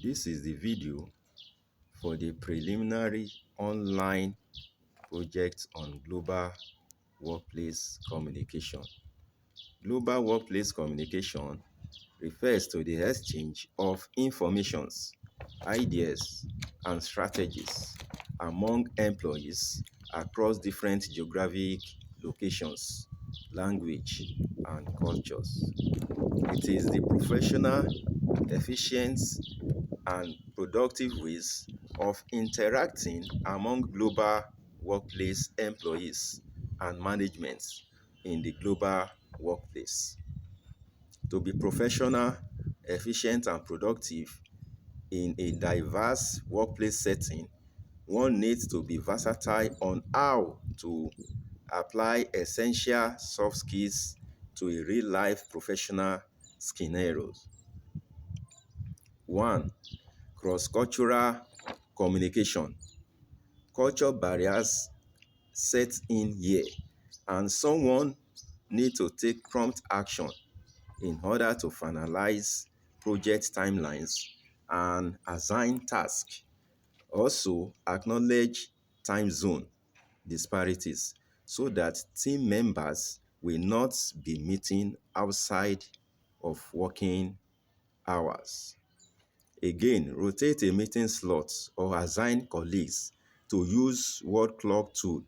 This is the video for the preliminary online project on global workplace communication. Global workplace communication refers to the exchange of informations, ideas, and strategies among employees across different geographic locations, language, and cultures. It is the professional, efficient, and productive ways of interacting among global workplace employees and management in the global workplace. To be professional, efficient, and productive in a diverse workplace setting, one needs to be versatile on how to apply essential soft skills to a real-life professional scenarios. 1. Cross-cultural communication. Culture barriers set in here, and someone need to take prompt action in order to finalize project timelines and assign tasks. Also, acknowledge time zone disparities so that team members will not be meeting outside of working hours. Again, rotate a meeting slot or assign colleagues to use word clock tool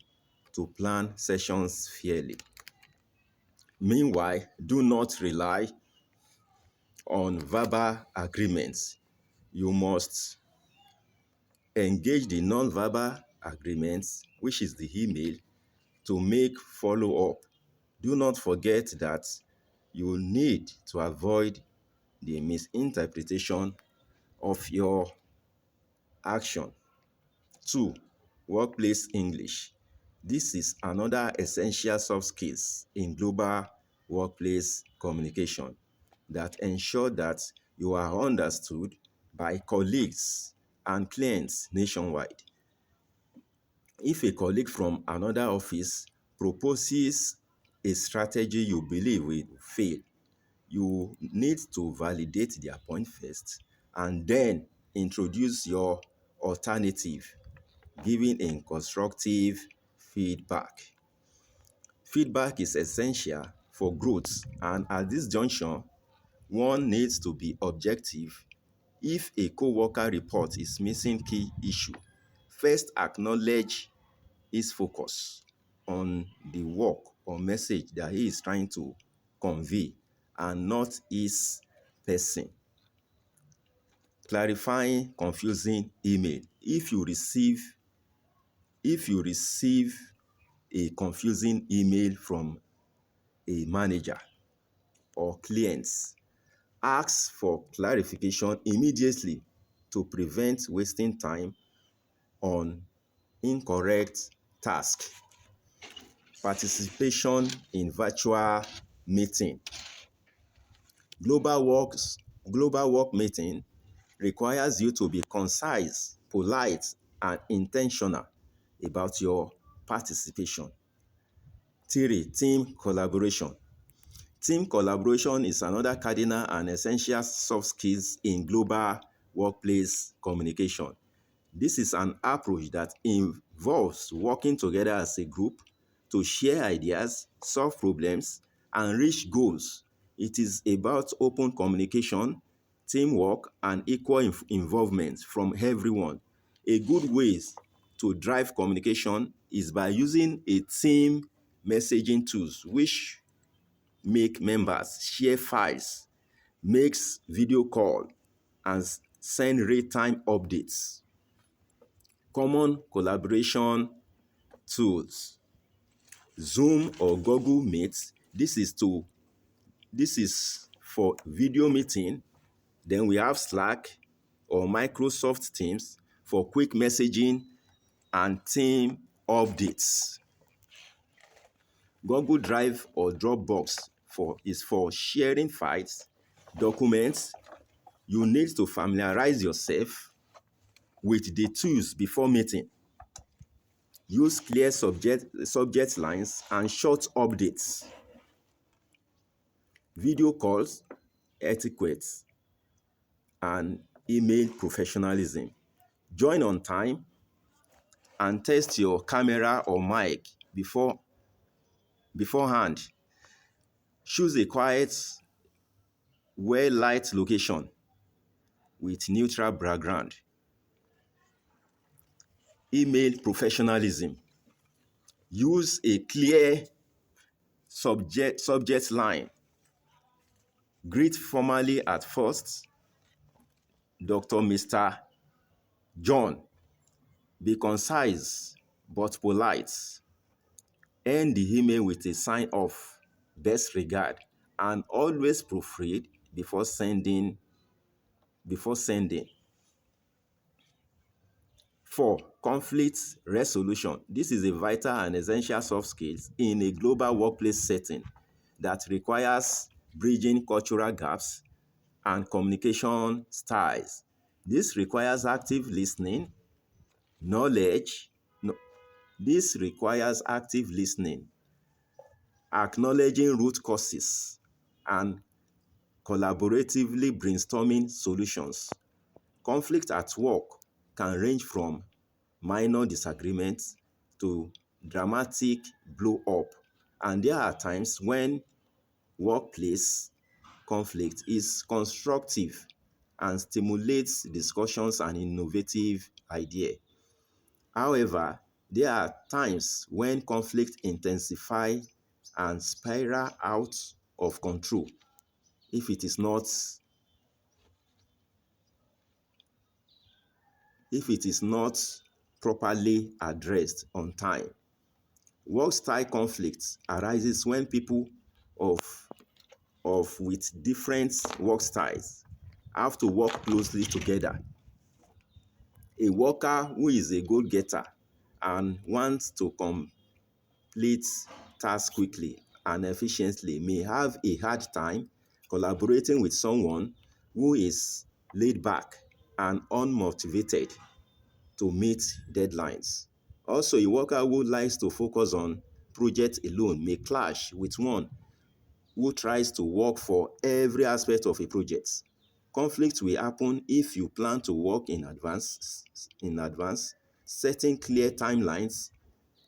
to plan sessions fairly. Meanwhile, do not rely on verbal agreements. You must engage the non-verbal agreements, which is the email, to make follow-up. Do not forget that you need to avoid the misinterpretation of your action. 2. Workplace English. This is another essential soft skills in global workplace communication that ensure that you are understood by colleagues and clients nationwide. If a colleague from another office proposes a strategy you believe will fail, you need to validate their point first and then introduce your alternative, giving a constructive feedback. Feedback is essential for growth, and at this junction, one needs to be objective. If a co-worker report is missing key issue, first acknowledge his focus on the work or message that he is trying to convey and not his person. Clarifying confusing email. If you receive a confusing email from a manager or clients, ask for clarification immediately to prevent wasting time on incorrect task. Participation in virtual meeting. Global work meeting requires you to be concise, polite, and intentional about your participation. 3. Team collaboration. Team collaboration is another cardinal and essential soft skills in global workplace communication. This is an approach that involves working together as a group to share ideas, solve problems, and reach goals. It is about open communication, teamwork, and equal involvement from everyone. A good way to drive communication is by using a team messaging tools, which make members share files, makes video call, and send real-time updates. Common collaboration tools. Zoom or Google Meet. This is for video meeting. Then we have Slack or Microsoft Teams for quick messaging and team updates. Google Drive or Dropbox is for sharing files, documents. You need to familiarize yourself with the tools before meeting. Use clear subject lines and short updates. Video calls, etiquette, and Email professionalism. Join on time and test your camera or mic beforehand. Choose a quiet, well-light location with neutral background. Email professionalism. Use a clear subject line. Greet formally at first. Dr. Mr. John. Be concise but polite. End the email with a sign of best regard and always proofread before sending. 4. Conflict resolution. This is a vital and essential soft skills in a global workplace setting that requires bridging cultural gaps and communication styles. This requires active listening, knowledge. No, this requires active listening, acknowledging root causes, and collaboratively brainstorming solutions. Conflict at work can range from minor disagreements to dramatic blow up, and there are times when workplace conflict is constructive and stimulates discussions and innovative ideas. However, there are times when conflict intensify and spiral out of control if it is not properly addressed on time. Work style conflict arises when people of with different work styles have to work closely together. A worker who is a goal-getter and wants to complete tasks quickly and efficiently may have a hard time collaborating with someone who is laid back and unmotivated to meet deadlines. Also, a worker who likes to focus on projects alone may clash with one who tries to work for every aspect of a project. Conflict will happen if you plan to work in advance, setting clear timelines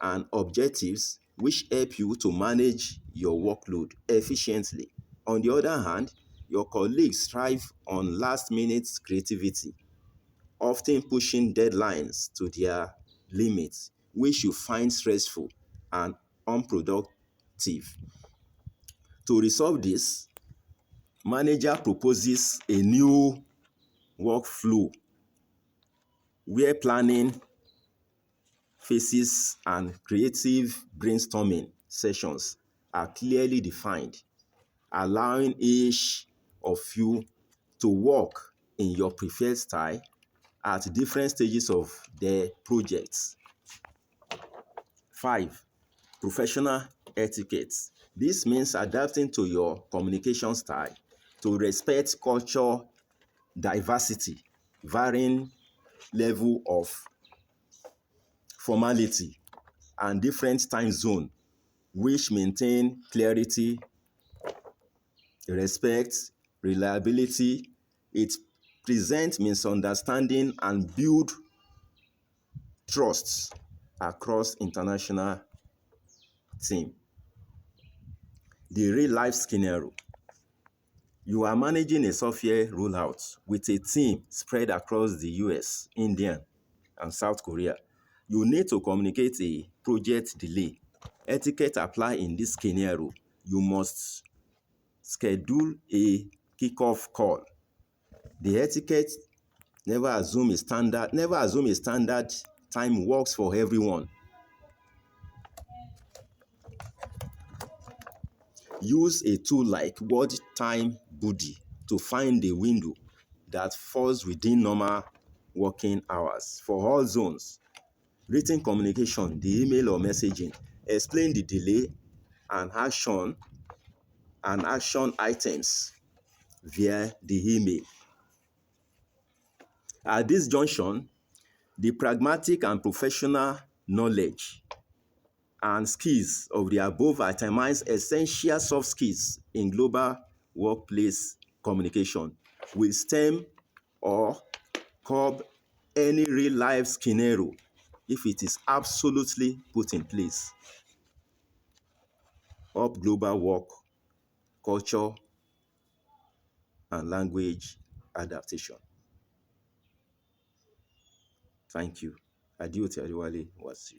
and objectives which help you to manage your workload efficiently. On the other hand, your colleagues thrive on last-minute creativity, often pushing deadlines to their limits, which you find stressful and unproductive. To resolve this, manager proposes a new workflow where planning phases and creative brainstorming sessions are clearly defined, allowing each of you to work in your preferred style at different stages of the projects. 5. Professional etiquette. This means adapting to your communication style to respect culture diversity, varying level of formality, and different time zone, which maintain clarity, respect, reliability. It prevents misunderstanding and build trust across international team. The real life scenario. You are managing a software rollout with a team spread across the US, India, and South Korea. You need to communicate a project delay. Etiquette apply in this scenario. You must schedule a kickoff call. The etiquette never assume a standard time works for everyone. Use a tool like Word Time Buddy to find a window that falls within normal working hours for all zones. Written communication, the email or messaging, explain the delay and action items via the email. At this junction, the pragmatic and professional knowledge and skills of the above itemize essential soft skills in global workplace communication will stem or curb any real life scenario if it is absolutely put in place. Up global work, culture, and language adaptation. Thank you. Adeoti Adewale Wasiu.